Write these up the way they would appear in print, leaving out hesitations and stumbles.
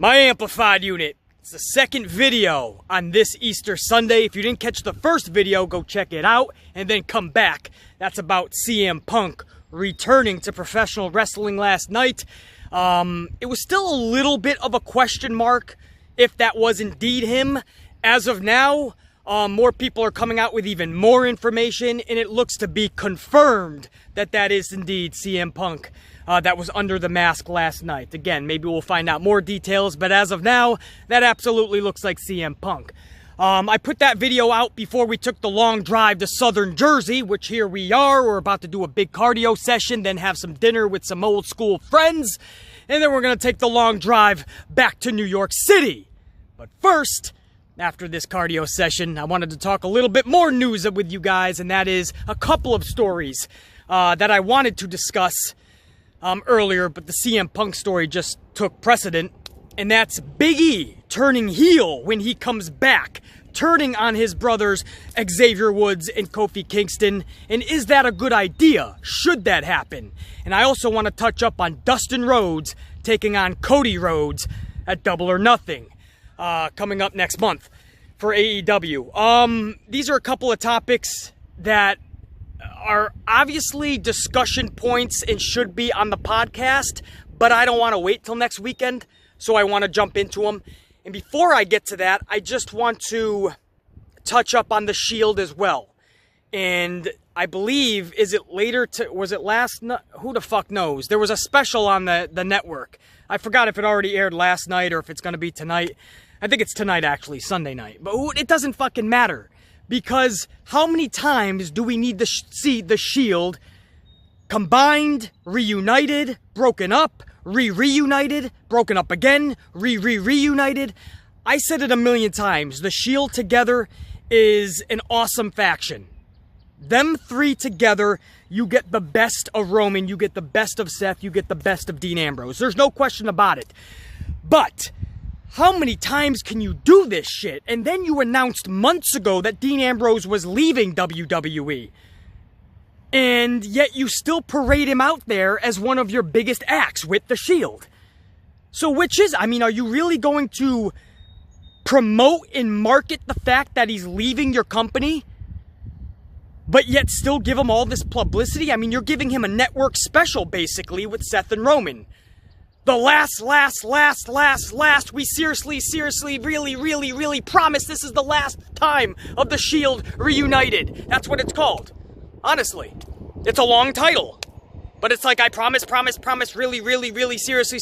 My amplified unit. It's the second video on this Easter Sunday. If you didn't catch the first video, go check it out and then come back. That's about CM Punk returning to professional wrestling last night. It was still a little bit of a question mark if that was indeed him. As of now, more people are coming out with even more information, and it looks to be confirmed that that is indeed CM Punk that was under the mask last night. Again, maybe we'll find out more details, but as of now, that absolutely looks like CM Punk. I put that video out before we took the long drive to southern Jersey, which here we are. We're about to do a big cardio session, then have some dinner with some old school friends, and then we're going to take the long drive back to New York City. But first, after this cardio session, I wanted to talk a little bit more news with you guys, and that is a couple of stories that I wanted to discuss earlier, but the CM Punk story just took precedent, and that's Big E turning heel when he comes back, turning on his brothers Xavier Woods and Kofi Kingston. And is that a good idea? Should that happen? And I also want to touch up on Dustin Rhodes taking on Cody Rhodes at Double or Nothing coming up next month for AEW. These are a couple of topics that are obviously discussion points and should be on the podcast, but I don't want to wait till next weekend, so I want to jump into them. And before I get to that, I just want to touch up on the Shield as well. And I believe, was it last night? Who the fuck knows? There was a special on the network. I forgot if it already aired last night or if it's going to be tonight. I think it's tonight, actually, Sunday night. But it doesn't fucking matter. Because how many times do we need to see the Shield combined, reunited, broken up, reunited, broken up again, reunited? I said it a million times. The Shield together is an awesome faction. Them three together, you get the best of Roman, you get the best of Seth, you get the best of Dean Ambrose. There's no question about it. But how many times can you do this shit? And then you announced months ago that Dean Ambrose was leaving WWE. And yet you still parade him out there as one of your biggest acts with the Shield. So which is, are you really going to promote and market the fact that he's leaving your company, but yet still give him all this publicity? You're giving him a network special, basically, with Seth and Roman. The last, we seriously, really promise this is the last time of the Shield reunited. That's what it's called. Honestly. It's a long title. But it's like, I promise, really, seriously,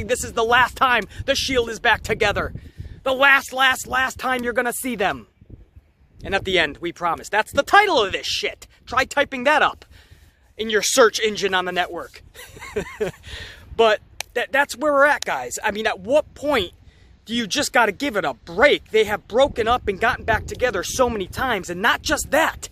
this is the last time the Shield is back together. The last time you're gonna see them. And at the end, we promise. That's the title of this shit. Try typing that up in your search engine on the network. But that's where we're at, guys. At what point do you just got to give it a break? They have broken up and gotten back together so many times. And not just that,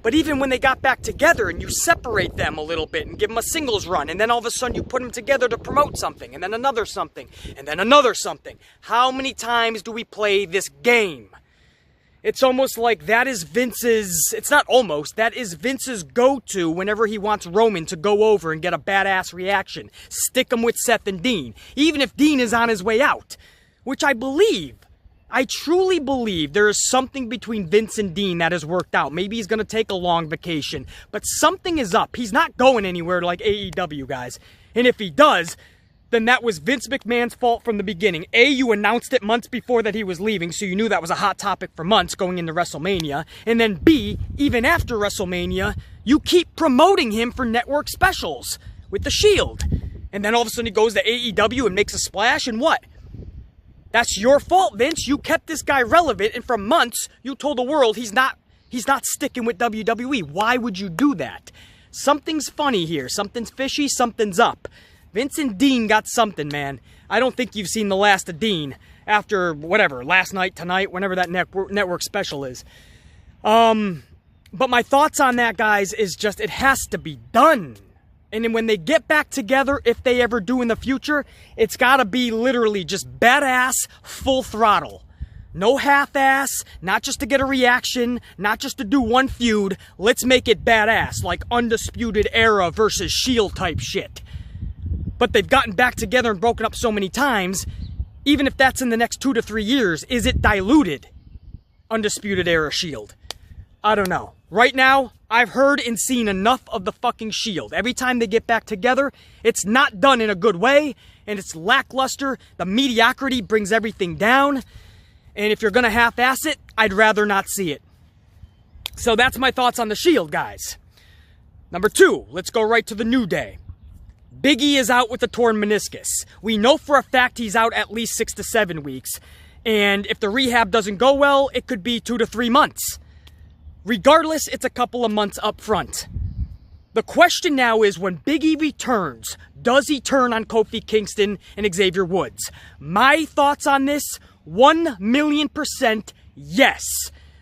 but even when they got back together and you separate them a little bit and give them a singles run, and then all of a sudden you put them together to promote something, and then another something, and then another something. How many times do we play this game? It's almost like that is Vince's, it's not almost, that is Vince's go-to whenever he wants Roman to go over and get a badass reaction. Stick him with Seth and Dean, even if Dean is on his way out. Which I truly believe there is something between Vince and Dean that has worked out. Maybe he's going to take a long vacation, but something is up. He's not going anywhere like AEW, guys. And if he does, then that was Vince McMahon's fault from the beginning. A, you announced it months before that he was leaving, so you knew that was a hot topic for months going into WrestleMania. And then B, even after WrestleMania, you keep promoting him for network specials with the Shield. And then all of a sudden he goes to AEW and makes a splash, and what? That's your fault, Vince. You kept this guy relevant, and for months, you told the world he's not sticking with WWE. Why would you do that? Something's funny here. Something's fishy. Something's up. Vince and Dean got something, man. I don't think you've seen the last of Dean after, whatever, last night, tonight, whenever that network special is. But my thoughts on that, guys, is just it has to be done. And then when they get back together, if they ever do in the future, it's got to be literally just badass, full throttle. No half-ass, not just to get a reaction, not just to do one feud. Let's make it badass, like Undisputed Era versus Shield type shit. But they've gotten back together and broken up so many times, even if that's in the next 2 to 3 years, is it diluted? Undisputed Era Shield. I don't know. Right now, I've heard and seen enough of the fucking Shield. Every time they get back together, it's not done in a good way, and it's lackluster. The mediocrity brings everything down, and if you're gonna half-ass it, I'd rather not see it. So that's my thoughts on the Shield, guys. Number 2, let's go right to the New Day. Big E is out with the torn meniscus. We know for a fact he's out at least 6 to 7 weeks, and if the rehab doesn't go well, it could be 2 to 3 months. Regardless, it's a couple of months up front. The question now is, when Big E returns, does he turn on Kofi Kingston and Xavier Woods? My thoughts on this, 1,000,000% yes.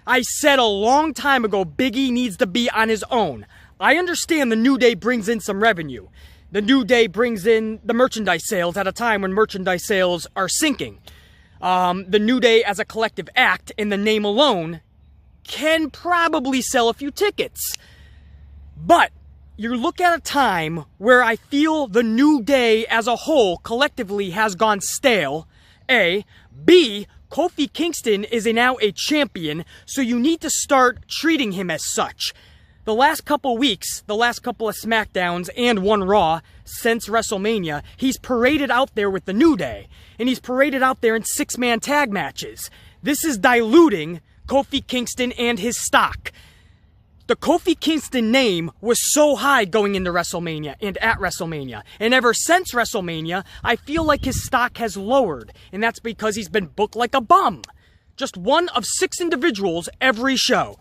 I said a long time ago, Big E needs to be on his own. I understand the New Day brings in some revenue. The New Day brings in the merchandise sales at a time when merchandise sales are sinking. The New Day as a collective act, in the name alone, can probably sell a few tickets. But you look at a time where I feel the New Day as a whole collectively has gone stale. A. B. Kofi Kingston is now a champion, so you need to start treating him as such. The last couple weeks, the last couple of SmackDowns and one Raw since WrestleMania, he's paraded out there with the New Day, and he's paraded out there in 6-man tag matches. This is diluting Kofi Kingston and his stock. The Kofi Kingston name was so high going into WrestleMania and at WrestleMania. And ever since WrestleMania, I feel like his stock has lowered. And that's because he's been booked like a bum. Just one of 6 individuals every show.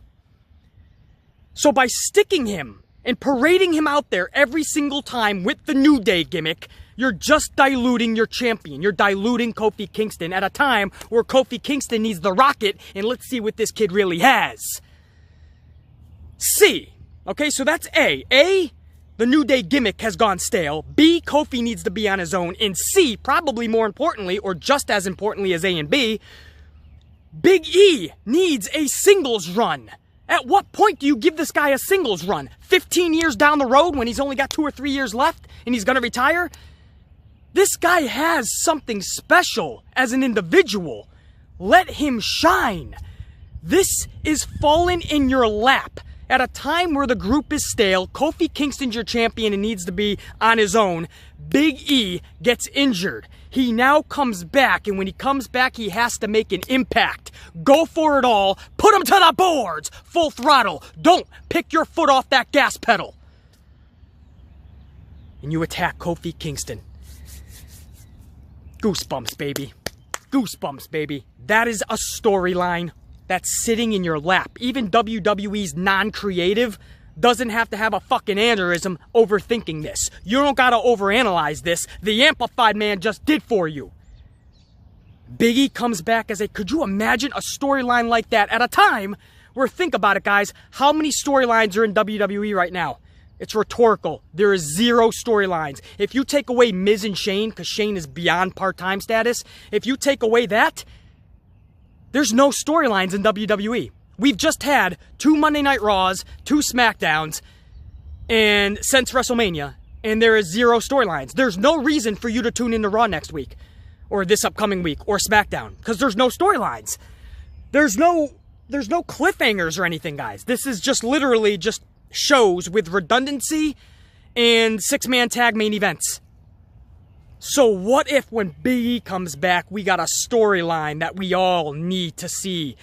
So by sticking him and parading him out there every single time with the New Day gimmick, you're just diluting your champion. You're diluting Kofi Kingston at a time where Kofi Kingston needs the rocket, and let's see what this kid really has. C. Okay, so that's A. A, the New Day gimmick has gone stale. B, Kofi needs to be on his own. And C, probably more importantly, or just as importantly as A and B, Big E needs a singles run. At what point do you give this guy a singles run? 15 years down the road when he's only got 2 or 3 years left and he's going to retire? This guy has something special as an individual. Let him shine. This is falling in your lap. At a time where the group is stale, Kofi Kingston's your champion and needs to be on his own. Big E gets injured. He now comes back, and when he comes back, he has to make an impact. Go for it all. Put him to the boards. Full throttle. Don't pick your foot off that gas pedal. And you attack Kofi Kingston. Goosebumps, baby. Goosebumps, baby. That is a storyline that's sitting in your lap. Even WWE's non-creative doesn't have to have a fucking aneurysm overthinking this. You don't gotta overanalyze this. The Amplified Man just did for you. Big E comes back as a... Could you imagine a storyline like that at a time where, think about it, guys, how many storylines are in WWE right now? It's rhetorical. There is 0 storylines. If you take away Miz and Shane, because Shane is beyond part-time status, if you take away that, there's no storylines in WWE. We've just had 2 Monday Night Raws, 2 SmackDowns, and since WrestleMania, and there is 0 storylines. There's no reason for you to tune into Raw next week, or this upcoming week, or SmackDown, because there's no storylines. There's no cliffhangers or anything, guys. This is just literally just shows with redundancy and 6-man tag main events. So what if when Big E comes back, we got a storyline that we all need to see?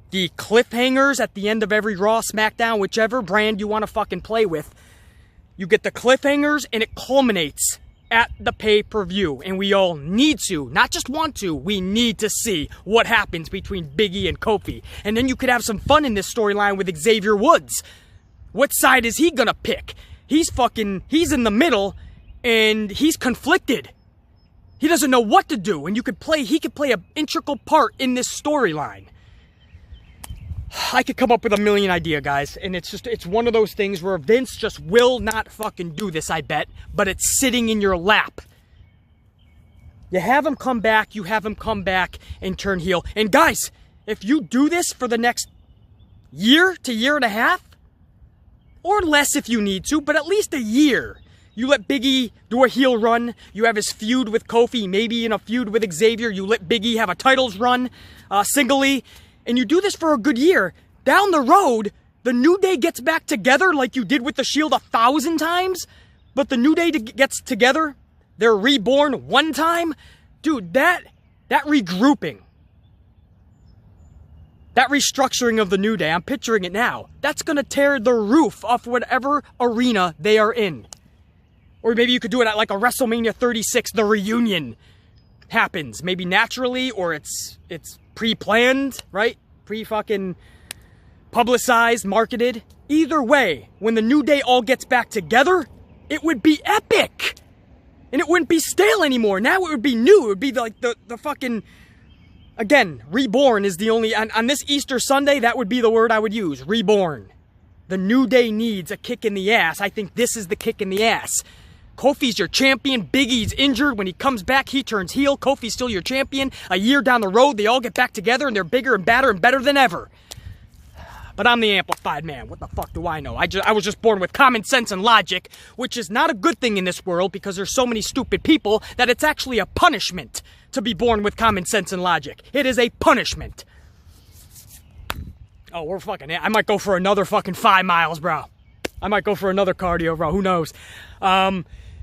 The cliffhangers at the end of every Raw, SmackDown, whichever brand you want to fucking play with. You get the cliffhangers and it culminates at the pay-per-view. And we all need to, not just want to, we need to see what happens between Big E and Kofi. And then you could have some fun in this storyline with Xavier Woods. What side is he gonna pick? He's in the middle and he's conflicted. He doesn't know what to do, and he could play an integral part in this storyline. I could come up with a million ideas, guys, and it's one of those things where Vince just will not fucking do this, I bet, but it's sitting in your lap. You have him come back and turn heel. And guys, if you do this for the next year to year and a half, or less if you need to, but at least a year, You let Big E do a heel run. You have his feud with Kofi, maybe in a feud with Xavier. You let Big E have a titles run singly. And you do this for a good year. Down the road, the New Day gets back together like you did with the Shield 1,000 times. But the New Day gets together. They're reborn one time. Dude, that regrouping. That restructuring of the New Day, I'm picturing it now. That's going to tear the roof off whatever arena they are in. Or maybe you could do it at like a WrestleMania 36, the reunion happens. Maybe naturally, or it's pre-planned, right? Pre-fucking publicized, marketed. Either way, when the New Day all gets back together, it would be epic. And it wouldn't be stale anymore. Now it would be new. It would be like the fucking... Again, reborn is the only... On this Easter Sunday, that would be the word I would use. Reborn. The New Day needs a kick in the ass. I think this is the kick in the ass. Kofi's your champion. Big E's injured. When he comes back, he turns heel. Kofi's still your champion. A year down the road, they all get back together and they're bigger and badder and better than ever. But I'm the amplified man. What the fuck do I know? I was just born with common sense and logic, which is not a good thing in this world because there's so many stupid people that it's actually a punishment to be born with common sense and logic. It is a punishment. Oh, we're fucking... I might go for another fucking 5 miles, bro. I might go for another cardio, bro. Who knows?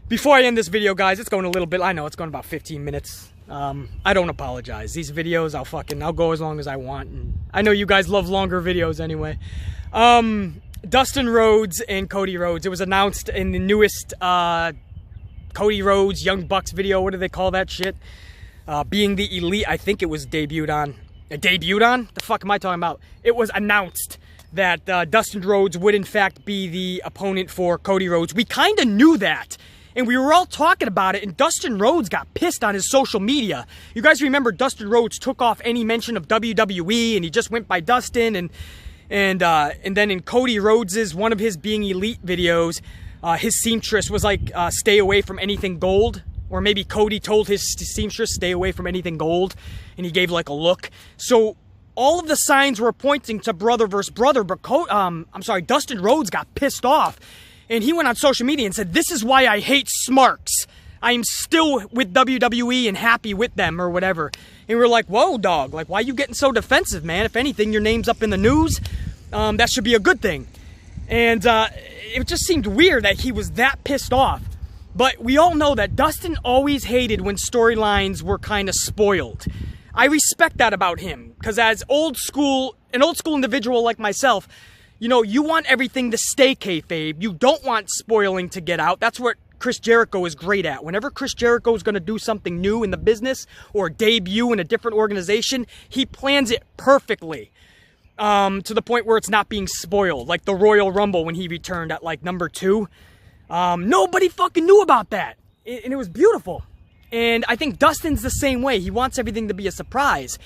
Before I end this video, guys, it's going a little bit... I know, it's going about 15 minutes. I don't apologize. These videos, I'll go as long as I want. And I know you guys love longer videos anyway. Dustin Rhodes and Cody Rhodes. It was announced in the newest Cody Rhodes Young Bucks video. What do they call that shit? Being the Elite, I think it was debuted on. Debuted on? The fuck am I talking about? It was announced that Dustin Rhodes would in fact be the opponent for Cody Rhodes. We kind of knew that. And we were all talking about it, and Dustin Rhodes got pissed on his social media. You guys remember Dustin Rhodes took off any mention of WWE, and he just went by Dustin, and then in Cody Rhodes's, one of his Being Elite videos, his seamstress was like, stay away from anything gold. Or maybe Cody told his seamstress, stay away from anything gold, and he gave like a look. So all of the signs were pointing to brother versus brother, but Dustin Rhodes got pissed off. And he went on social media and said, this is why I hate Smarks. I am still with WWE and happy with them or whatever. And we're like, whoa, dog. Like, why are you getting so defensive, man? If anything, your name's up in the news. That should be a good thing. And it just seemed weird that he was that pissed off. But we all know that Dustin always hated when storylines were kind of spoiled. I respect that about him. Because as an old school individual like myself... You know, you want everything to stay kayfabe. You don't want spoiling to get out. That's what Chris Jericho is great at. Whenever Chris Jericho is going to do something new in the business or debut in a different organization, he plans it perfectly to the point where it's not being spoiled. Like the Royal Rumble when he returned at like number 2. Nobody fucking knew about that. And it was beautiful. And I think Dustin's the same way. He wants everything to be a surprise.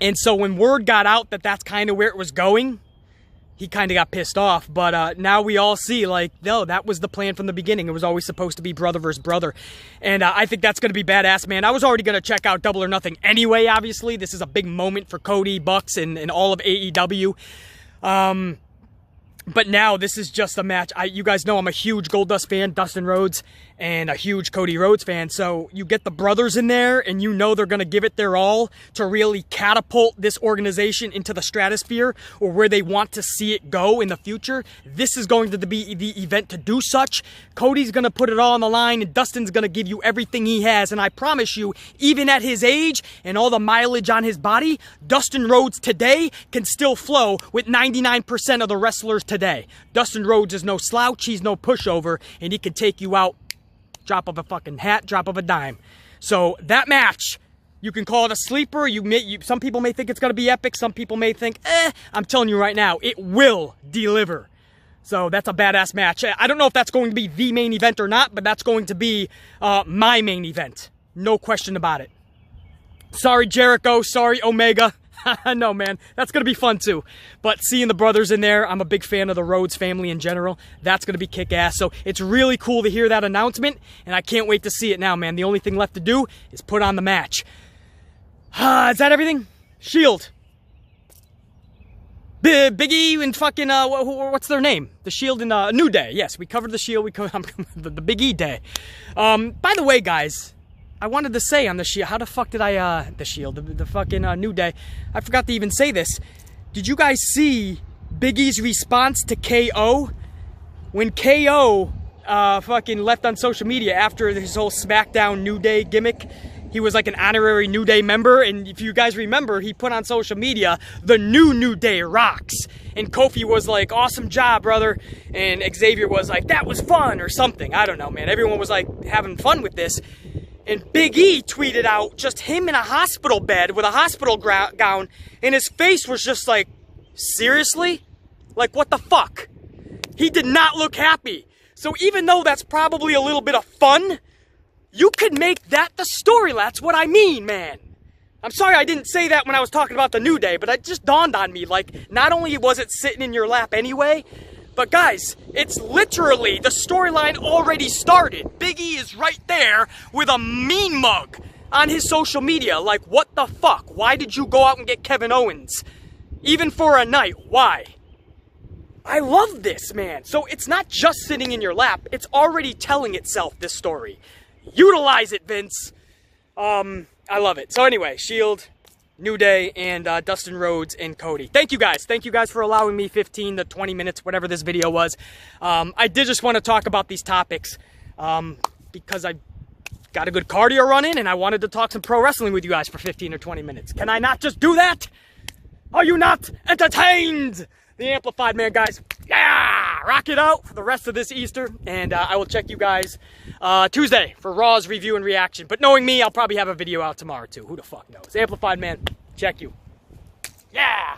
And so when word got out that that's kind of where it was going, he kind of got pissed off. But now we all see, like, no, that was the plan from the beginning. It was always supposed to be brother versus brother. And I think that's going to be badass, man. I was already going to check out Double or Nothing anyway, obviously. This is a big moment for Cody, Bucks, and all of AEW. But now this is just a match. You guys know I'm a huge Goldust fan, Dustin Rhodes, and a huge Cody Rhodes fan. So you get the brothers in there, and you know they're going to give it their all to really catapult this organization into the stratosphere or where they want to see it go in the future. This is going to be the event to do such. Cody's going to put it all on the line, and Dustin's going to give you everything he has. And I promise you, even at his age and all the mileage on his body, Dustin Rhodes today can still flow with 99% of the wrestlers today. Dustin Rhodes is no slouch, he's no pushover, and he can take you out drop of a fucking hat, drop of a dime. So that match, you can call it a sleeper. Some people may think it's going to be epic. Some people may think, I'm telling you right now, it will deliver. So that's a badass match. I don't know if that's going to be the main event or not, but that's going to be my main event. No question about it. Sorry, Jericho. Sorry, Omega. No, man, that's going to be fun too. But seeing the brothers in there, I'm a big fan of the Rhodes family in general. That's going to be kick-ass. So it's really cool to hear that announcement, and I can't wait to see it now, man. The only thing left to do is put on the match. Is that everything? Shield. Big E and fucking, what's their name? The Shield and New Day. Yes, we covered the Shield. We covered the Big E day. By the way, guys, I wanted to say on the Shield, how the fuck did I, the Shield, the fucking New Day, I forgot to even say this. Did you guys see Big E's response to KO? When KO fucking left on social media after his whole SmackDown New Day gimmick, he was like an honorary New Day member, and if you guys remember, he put on social media, the New Day rocks. And Kofi was like, awesome job, brother. And Xavier was like, that was fun, or something. I don't know, man. Everyone was like having fun with this. And Big E tweeted out just him in a hospital bed with a hospital gown, and his face was just like, seriously? Like, what the fuck? He did not look happy. So even though that's probably a little bit of fun, you could make that the story. That's what I mean, man. I'm sorry I didn't say that when I was talking about the New Day, but it just dawned on me, like, not only was it sitting in your lap anyway, but guys, it's literally, the storyline already started. Big E is right there with a mean mug on his social media. Like, what the fuck? Why did you go out and get Kevin Owens? Even for a night, why? I love this, man. So it's not just sitting in your lap, it's already telling itself, this story. Utilize it, Vince. I love it. So anyway, Shield, New Day, and Dustin Rhodes and Cody. Thank you guys. Thank you guys for allowing me 15 to 20 minutes, whatever this video was. I did just want to talk about these topics because I got a good cardio running and I wanted to talk some pro wrestling with you guys for 15 or 20 minutes. Can I not just do that? Are you not entertained? The Amplified Man, guys. Yeah! Rock it out for the rest of this Easter. And I will check you guys Tuesday for Raw's review and reaction. But knowing me, I'll probably have a video out tomorrow, too. Who the fuck knows? Amplified Man, check you. Yeah!